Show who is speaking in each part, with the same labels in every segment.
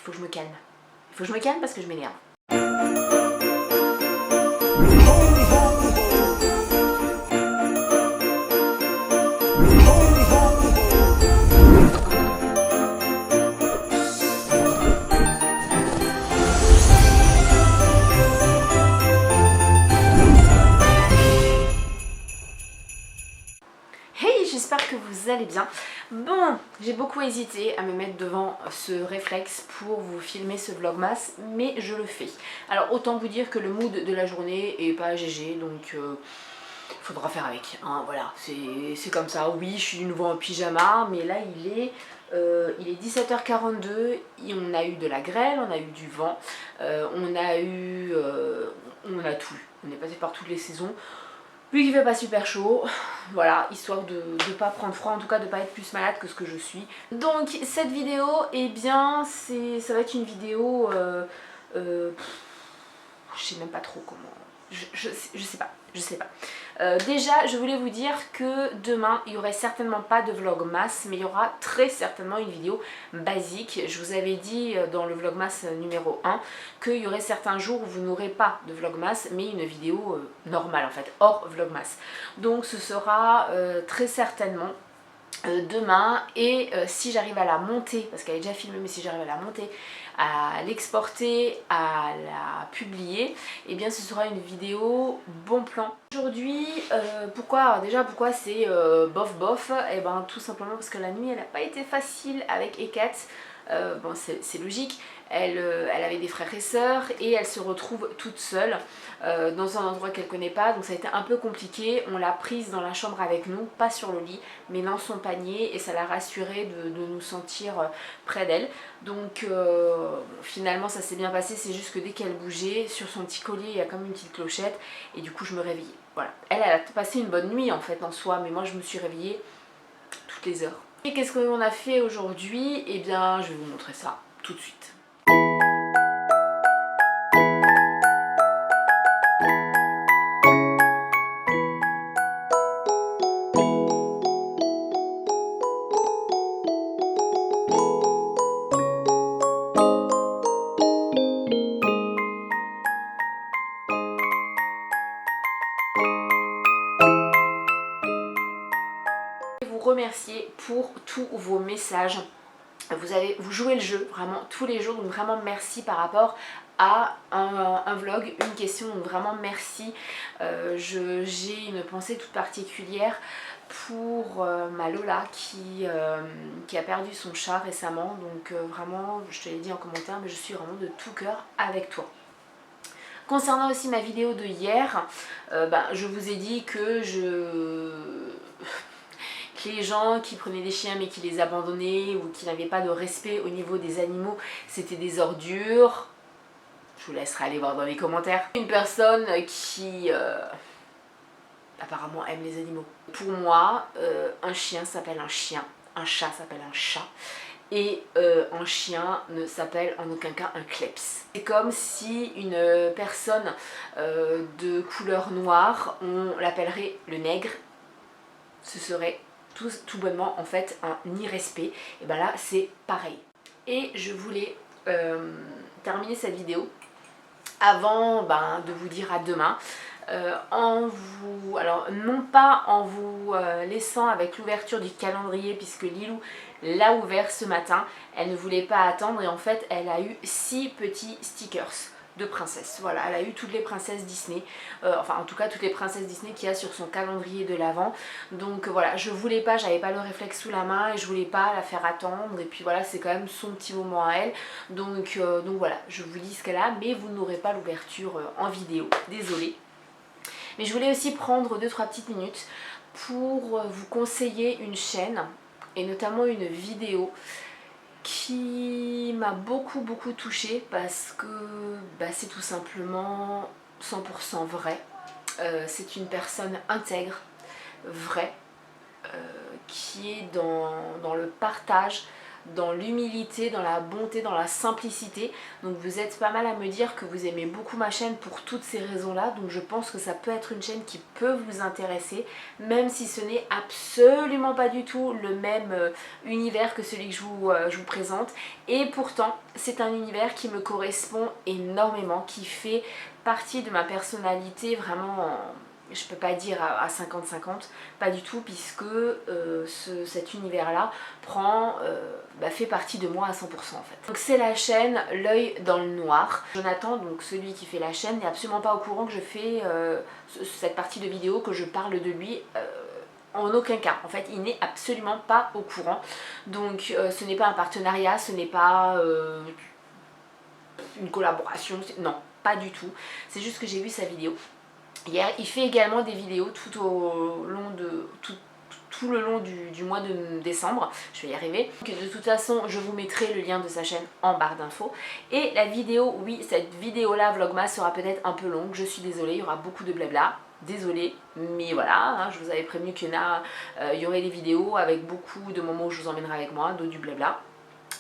Speaker 1: faut que je me calme. Il faut que je me calme parce que je m'énerve. Hey, j'espère que vous allez bien. Bon, j'ai beaucoup hésité à me mettre devant ce réflexe pour vous filmer ce vlogmas, mais je le fais. Alors autant vous dire que le mood de la journée est pas GG, donc faudra faire avec, hein, voilà, c'est comme ça. Oui, je suis de nouveau en pyjama, mais là il est 17h42, on a eu de la grêle, on a eu du vent, on a tout, on est passé par toutes les saisons. Vu qu'il fait pas super chaud, voilà, histoire de ne pas prendre froid, en tout cas de pas être plus malade que ce que je suis. Donc cette vidéo, eh bien, ça va être une vidéo, je sais même pas trop comment, je sais pas. Déjà, je voulais vous dire que demain, il y aurait certainement pas de vlogmas, mais il y aura très certainement une vidéo basique. Je vous avais dit dans le vlogmas numéro 1 qu'il y aurait certains jours où vous n'aurez pas de vlogmas, mais une vidéo normale en fait, hors vlogmas. Donc ce sera très certainement demain, et si j'arrive à la monter, parce qu'elle est déjà filmée, mais si j'arrive à la monter, à l'exporter, à la publier, et bien ce sera une vidéo bon plan. Aujourd'hui, pourquoi c'est bof bof? Et ben tout simplement parce que la nuit elle n'a pas été facile avec Eket. Bon, c'est logique, elle avait des frères et sœurs et elle se retrouve toute seule dans un endroit qu'elle connaît pas, donc ça a été un peu compliqué. On l'a prise dans la chambre avec nous, pas sur le lit, mais dans son panier, et ça l'a rassurée de nous sentir près d'elle. Donc finalement ça s'est bien passé, c'est juste que dès qu'elle bougeait, sur son petit collier il y a comme une petite clochette, et du coup je me réveillais. Voilà, elle a passé une bonne nuit en fait en soi, mais moi je me suis réveillée toutes les heures. Et qu'est-ce qu'on a fait aujourd'hui? Eh bien, je vais vous montrer ça tout de suite. Je vais vous remercier pour tous vos messages. Vous jouez le jeu vraiment tous les jours, donc vraiment merci par rapport à un vlog, une question, donc vraiment merci. J'ai une pensée toute particulière pour ma Lola qui a perdu son chat récemment, donc vraiment je te l'ai dit en commentaire, mais je suis vraiment de tout cœur avec toi. Concernant aussi ma vidéo de hier, je vous ai dit que les gens qui prenaient des chiens mais qui les abandonnaient ou qui n'avaient pas de respect au niveau des animaux, c'était des ordures. Je vous laisserai aller voir dans les commentaires. Une personne qui apparemment aime les animaux. Pour moi, un chien s'appelle un chien, un chat s'appelle un chat, et un chien ne s'appelle en aucun cas un kleps. C'est comme si une personne de couleur noire, on l'appellerait le nègre, ce serait tout bonnement en fait un irrespect. Et ben là c'est pareil. Et je voulais terminer cette vidéo avant de vous dire à demain, alors non pas en vous laissant avec l'ouverture du calendrier, puisque Lilou l'a ouvert ce matin, elle ne voulait pas attendre, et en fait elle a eu 6 petits stickers de princesse. Voilà, elle a eu toutes les princesses Disney, enfin en tout cas toutes les princesses Disney qu'il y a sur son calendrier de l'Avent. Donc voilà, je voulais pas, j'avais pas le réflexe sous la main et je voulais pas la faire attendre, et puis voilà, c'est quand même son petit moment à elle. Donc voilà, je vous dis ce qu'elle a, mais vous n'aurez pas l'ouverture en vidéo, désolée. Mais je voulais aussi prendre 2-3 petites minutes pour vous conseiller une chaîne, et notamment une vidéo qui m'a beaucoup touchée, parce que c'est tout simplement 100% vrai. C'est une personne intègre, vraie, qui est dans le partage, dans l'humilité, dans la bonté, dans la simplicité. Donc vous êtes pas mal à me dire que vous aimez beaucoup ma chaîne pour toutes ces raisons-là. Donc je pense que ça peut être une chaîne qui peut vous intéresser, même si ce n'est absolument pas du tout le même univers que celui que je vous présente. Et pourtant, c'est un univers qui me correspond énormément, qui fait partie de ma personnalité vraiment... Je peux pas dire à 50-50, pas du tout, puisque cet univers-là fait partie de moi à 100% en fait. Donc c'est la chaîne L'œil dans le noir. Jonathan, donc celui qui fait la chaîne, n'est absolument pas au courant que je fais cette partie de vidéo, que je parle de lui. En aucun cas, en fait, il n'est absolument pas au courant. Donc ce n'est pas un partenariat, ce n'est pas une collaboration, non, pas du tout. C'est juste que j'ai vu sa vidéo hier. Il fait également des vidéos tout le long du mois de décembre. Je vais y arriver. Donc, de toute façon, je vous mettrai le lien de sa chaîne en barre d'infos. Et la vidéo, oui, cette vidéo-là, Vlogmas, sera peut-être un peu longue. Je suis désolée, il y aura beaucoup de blabla. Désolée, mais voilà, hein, je vous avais prévenu qu'il y aurait des vidéos avec beaucoup de moments où je vous emmènerai avec moi, d'autres du blabla.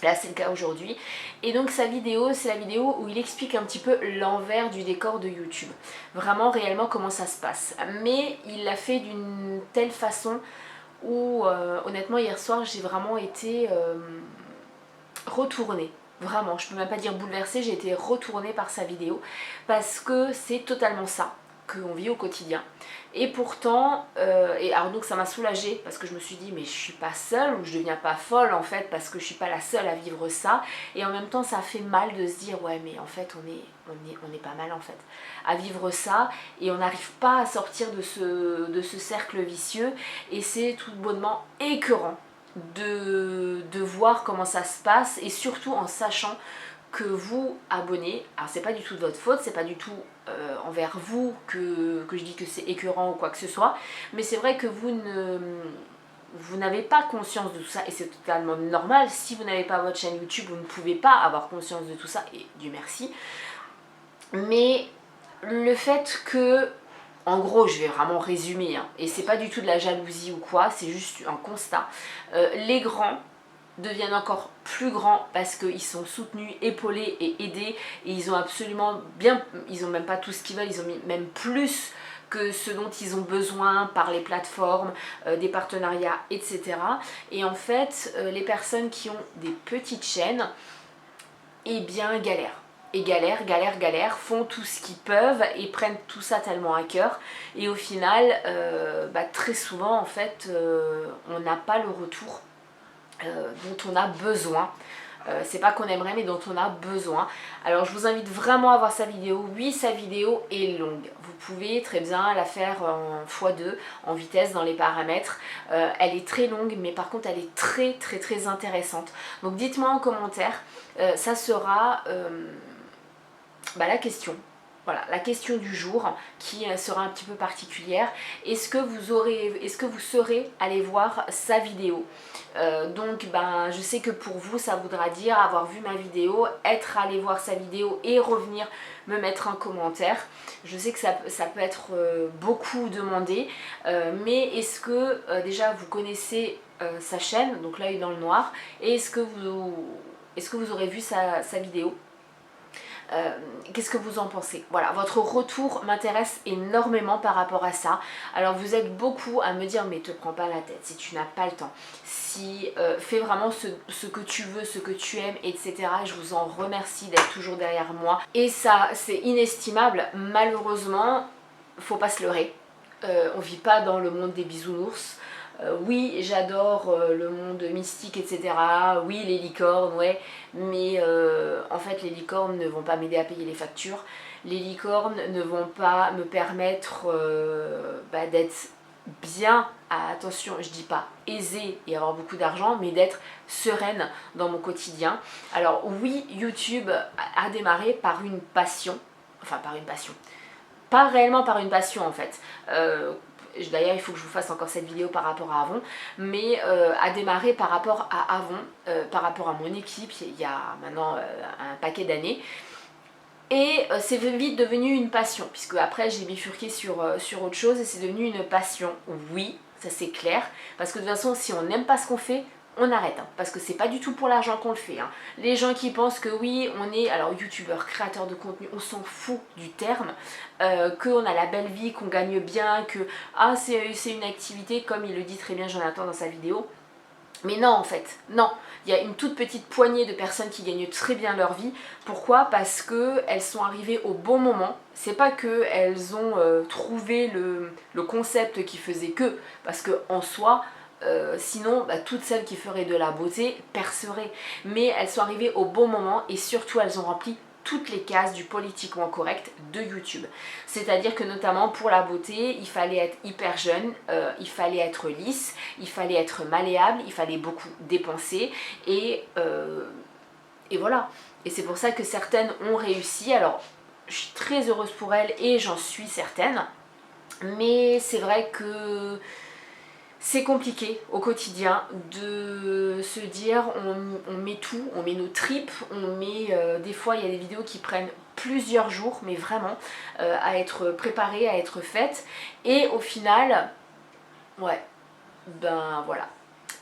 Speaker 1: Là c'est le cas aujourd'hui. Et donc sa vidéo, c'est la vidéo où il explique un petit peu l'envers du décor de YouTube. Vraiment réellement comment ça se passe. Mais il l'a fait d'une telle façon où honnêtement hier soir j'ai vraiment été retournée. Vraiment, je peux même pas dire bouleversée, j'ai été retournée par sa vidéo. Parce que c'est totalement ça qu'on vit au quotidien. Et pourtant, et alors donc ça m'a soulagée parce que je me suis dit mais je suis pas seule ou je deviens pas folle en fait parce que je suis pas la seule à vivre ça. Et en même temps ça fait mal de se dire ouais mais en fait on est pas mal en fait à vivre ça et on n'arrive pas à sortir de ce cercle vicieux et c'est tout bonnement écœurant de voir comment ça se passe et surtout en sachant que vous abonnez, alors c'est pas du tout de votre faute, c'est pas du tout envers vous que je dis que c'est écœurant ou quoi que ce soit, mais c'est vrai que vous n'avez pas conscience de tout ça et c'est totalement normal. Si vous n'avez pas votre chaîne YouTube, vous ne pouvez pas avoir conscience de tout ça et Dieu merci. Mais le fait que, en gros, je vais vraiment résumer, hein, et c'est pas du tout de la jalousie ou quoi, c'est juste un constat. Les grands deviennent encore plus grands parce qu'ils sont soutenus, épaulés et aidés et ils ont absolument bien, ils ont même pas tout ce qu'ils veulent, ils ont même plus que ce dont ils ont besoin par les plateformes, des partenariats, etc. Et en fait, les personnes qui ont des petites chaînes, eh bien galèrent. Et galèrent, font tout ce qu'ils peuvent et prennent tout ça tellement à cœur. Et au final, très souvent en fait, on n'a pas le retour dont on a besoin. C'est pas qu'on aimerait mais dont on a besoin. Alors je vous invite vraiment à voir sa vidéo. Oui, sa vidéo est longue. Vous pouvez très bien la faire en x2 en vitesse dans les paramètres. Elle est très longue mais par contre elle est très intéressante. Donc dites-moi en commentaire. Ça sera la question. Voilà, la question du jour qui sera un petit peu particulière. Est-ce que vous serez allé voir sa vidéo? Donc je sais que pour vous ça voudra dire avoir vu ma vidéo, être allé voir sa vidéo et revenir me mettre un commentaire. Je sais que ça peut être beaucoup demandé, mais est-ce que déjà vous connaissez sa chaîne, donc L'œil dans le noir, et est-ce que vous aurez vu sa vidéo? Qu'est-ce que vous en pensez? Voilà, votre retour m'intéresse énormément par rapport à ça. Alors vous êtes beaucoup à me dire mais te prends pas la tête si tu n'as pas le temps, si fais vraiment ce que tu veux, ce que tu aimes, etc. Je vous en remercie d'être toujours derrière moi et ça c'est inestimable. Malheureusement, faut pas se leurrer, on vit pas dans le monde des bisounours. Oui, j'adore le monde mystique, etc. Oui, les licornes, ouais. Mais en fait, les licornes ne vont pas m'aider à payer les factures. Les licornes ne vont pas me permettre d'être bien, attention, je dis pas aisée et avoir beaucoup d'argent, mais d'être sereine dans mon quotidien. Alors oui, YouTube a démarré par une passion. Enfin, par une passion. Pas réellement par une passion, en fait. D'ailleurs il faut que je vous fasse encore cette vidéo par rapport à avant, mais à démarrer par rapport à avant, par rapport à mon équipe il y a maintenant un paquet d'années. Et c'est vite devenu une passion, puisque après j'ai bifurqué sur autre chose et c'est devenu une passion. Oui, ça c'est clair, parce que de toute façon si on n'aime pas ce qu'on fait, on arrête, hein, parce que c'est pas du tout pour l'argent qu'on le fait, hein. Les gens qui pensent que oui, on est, alors youtubeur, créateur de contenu, on s'en fout du terme, qu'on a la belle vie, qu'on gagne bien, que ah, c'est une activité, comme il le dit très bien Jonathan dans sa vidéo. Mais non, en fait, non. Il y a une toute petite poignée de personnes qui gagnent très bien leur vie. Pourquoi? Parce qu'elles sont arrivées au bon moment. C'est pas qu'elles ont trouvé le concept qui faisait que, parce qu'en soi, sinon, toutes celles qui feraient de la beauté perceraient. Mais elles sont arrivées au bon moment et surtout, elles ont rempli toutes les cases du politiquement correct de YouTube. C'est-à-dire que notamment pour la beauté, il fallait être hyper jeune, il fallait être lisse, il fallait être malléable, il fallait beaucoup dépenser et voilà. Et c'est pour ça que certaines ont réussi. Alors, je suis très heureuse pour elles et j'en suis certaine. Mais c'est vrai que c'est compliqué au quotidien de se dire on met tout, on met nos tripes, on met des fois il y a des vidéos qui prennent plusieurs jours, mais vraiment à être préparées, à être faites, et au final, ouais, ben voilà.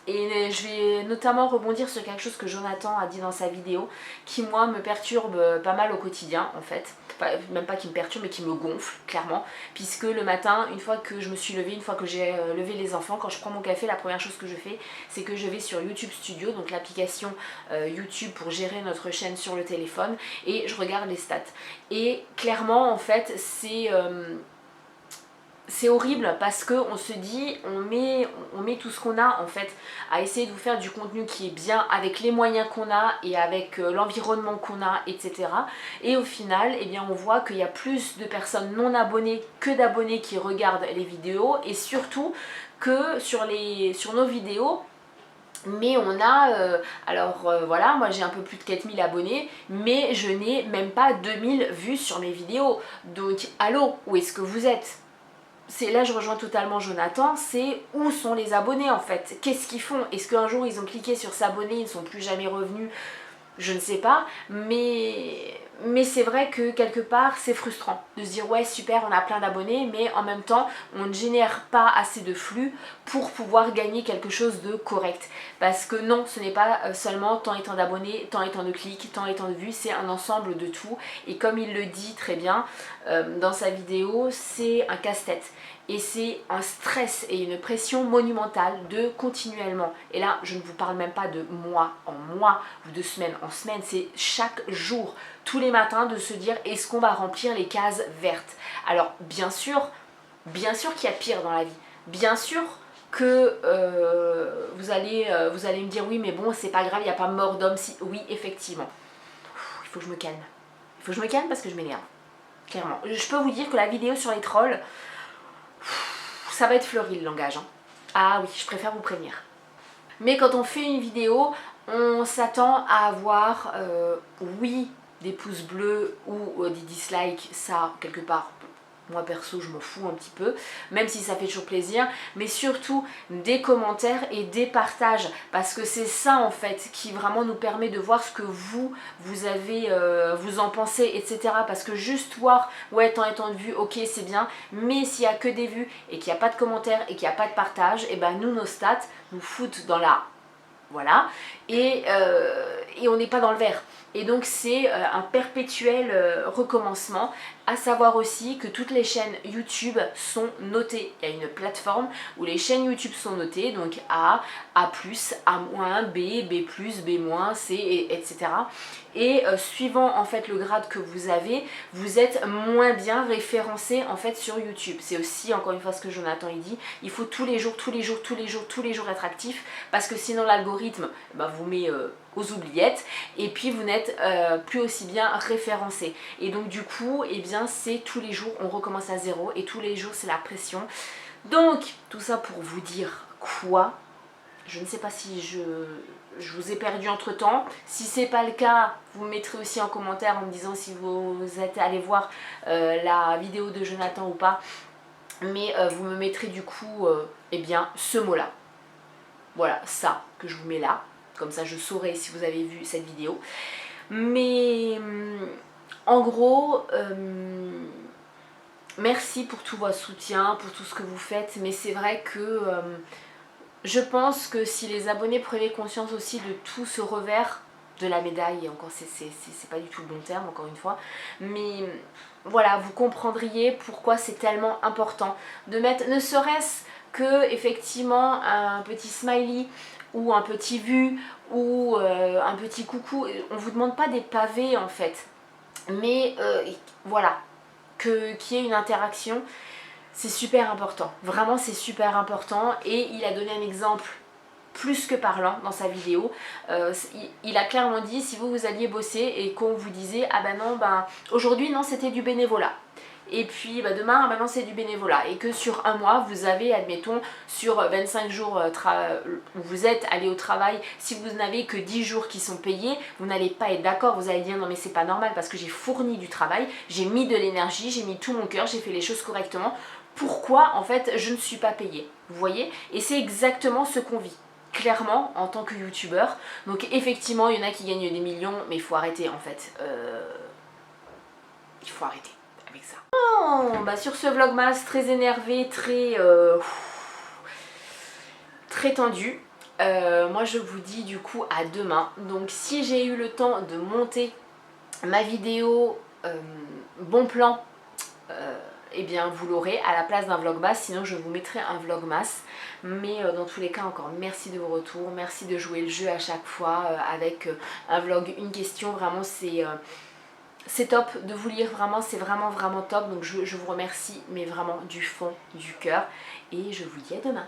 Speaker 1: Et je vais notamment rebondir sur quelque chose que Jonathan a dit dans sa vidéo, qui moi me perturbe pas mal au quotidien en fait. Enfin, même pas qui me perturbe, mais qui me gonfle clairement. Puisque le matin, une fois que je me suis levée, une fois que j'ai levé les enfants, quand je prends mon café, la première chose que je fais, c'est que je vais sur YouTube Studio, donc l'application YouTube pour gérer notre chaîne sur le téléphone, et je regarde les stats. Et clairement en fait c'est horrible parce qu'on se dit, on met tout ce qu'on a en fait à essayer de vous faire du contenu qui est bien avec les moyens qu'on a et avec l'environnement qu'on a, etc. Et au final, eh bien, on voit qu'il y a plus de personnes non abonnées que d'abonnés qui regardent les vidéos, et surtout que sur nos vidéos, mais on a, voilà, moi j'ai un peu plus de 4000 abonnés, mais je n'ai même pas 2000 vues sur mes vidéos. Donc allô, où est-ce que vous êtes? C'est là je rejoins totalement Jonathan, c'est où sont les abonnés en fait? Qu'est-ce qu'ils font? Est-ce qu'un jour ils ont cliqué sur s'abonner, ils ne sont plus jamais revenus? Je ne sais pas, mais c'est vrai que quelque part c'est frustrant de se dire ouais super, on a plein d'abonnés, mais en même temps on ne génère pas assez de flux pour pouvoir gagner quelque chose de correct. Parce que non, ce n'est pas seulement tant et tant d'abonnés, tant et tant de clics, tant et tant de vues, c'est un ensemble de tout. Et comme il le dit très bien dans sa vidéo, c'est un casse-tête. Et c'est un stress et une pression monumentale de continuellement. Et là, je ne vous parle même pas de mois en mois ou de semaine en semaine, c'est chaque jour, tous les matins, de se dire est-ce qu'on va remplir les cases vertes. Alors bien sûr qu'il y a pire dans la vie. Bien sûr que vous allez me dire oui mais bon c'est pas grave, il n'y a pas mort d'homme si... Oui effectivement. Il faut que je me calme. Il faut que je me calme parce que je m'énerve. Clairement. Je peux vous dire que la vidéo sur les trolls, ça va être fleuri le langage. Hein. Ah oui, je préfère vous prévenir. Mais quand on fait une vidéo, on s'attend à avoir, oui, des pouces bleus ou des dislikes, ça, quelque part, moi perso, je m'en fous un petit peu, même si ça fait toujours plaisir, mais surtout des commentaires et des partages, parce que c'est ça en fait qui vraiment nous permet de voir ce que vous avez, vous en pensez, etc. Parce que juste voir, ouais, tant et tant de vues, ok, c'est bien, mais s'il n'y a que des vues et qu'il n'y a pas de commentaires et qu'il n'y a pas de partage, et ben nous, nos stats nous foutent dans la... Voilà, et on n'est pas dans le vert. Et donc c'est un perpétuel recommencement, à savoir aussi que toutes les chaînes YouTube sont notées. Il y a une plateforme où les chaînes YouTube sont notées, donc A, A+, A-, B, B+, B-, C, etc. Et suivant en fait le grade que vous avez, vous êtes moins bien référencé en fait sur YouTube. C'est aussi encore une fois ce que Jonathan il dit, il faut tous les jours être actif, parce que sinon l'algorithme vous met aux oubliettes et puis vous n'êtes plus aussi bien référencé. Et donc du coup, eh bien c'est tous les jours, on recommence à zéro et tous les jours c'est la pression. Donc tout ça pour vous dire quoi? Je ne sais pas si je vous ai perdu entre temps. Si c'est pas le cas, vous me mettrez aussi en commentaire en me disant si vous êtes allé voir la vidéo de Jonathan ou pas. Mais vous me mettrez du coup eh bien ce mot là. Voilà, ça que je vous mets là. Comme ça je saurai si vous avez vu cette vidéo. Mais en gros, merci pour tout votre soutien, pour tout ce que vous faites. Mais c'est vrai que je pense que si les abonnés prenaient conscience aussi de tout ce revers de la médaille, et encore c'est pas du tout le bon terme encore une fois, mais voilà, vous comprendriez pourquoi c'est tellement important de mettre ne serait-ce que effectivement un petit smiley ou un petit vu ou un petit coucou. On vous demande pas des pavés en fait, mais voilà, qu'il y ait une interaction. C'est super important, vraiment c'est super important. Et il a donné un exemple plus que parlant dans sa vidéo. Il a clairement dit, si vous alliez bosser et qu'on vous disait ah ben non, ben aujourd'hui non, c'était du bénévolat, et puis bah, demain ah ben non, c'est du bénévolat, et que sur un mois vous avez, admettons, sur 25 jours où vous êtes allé au travail, si vous n'avez que 10 jours qui sont payés, vous n'allez pas être d'accord, vous allez dire non mais c'est pas normal parce que j'ai fourni du travail, j'ai mis de l'énergie, j'ai mis tout mon cœur, j'ai fait les choses correctement, pourquoi en fait je ne suis pas payée, vous voyez? Et c'est exactement ce qu'on vit clairement en tant que youtubeur. Donc effectivement il y en a qui gagnent des millions, mais il faut arrêter en fait, il faut arrêter avec ça. Oh, bah sur ce vlogmas très énervé, très tendu, moi je vous dis du coup à demain. Donc si j'ai eu le temps de monter ma vidéo bon plan, eh bien vous l'aurez à la place d'un vlogmas, sinon je vous mettrai un vlogmas. Mais dans tous les cas, encore merci de vos retours, merci de jouer le jeu à chaque fois avec un vlog, une question. Vraiment c'est top de vous lire, vraiment c'est vraiment top. Donc je vous remercie, mais vraiment du fond du cœur, et je vous dis à demain.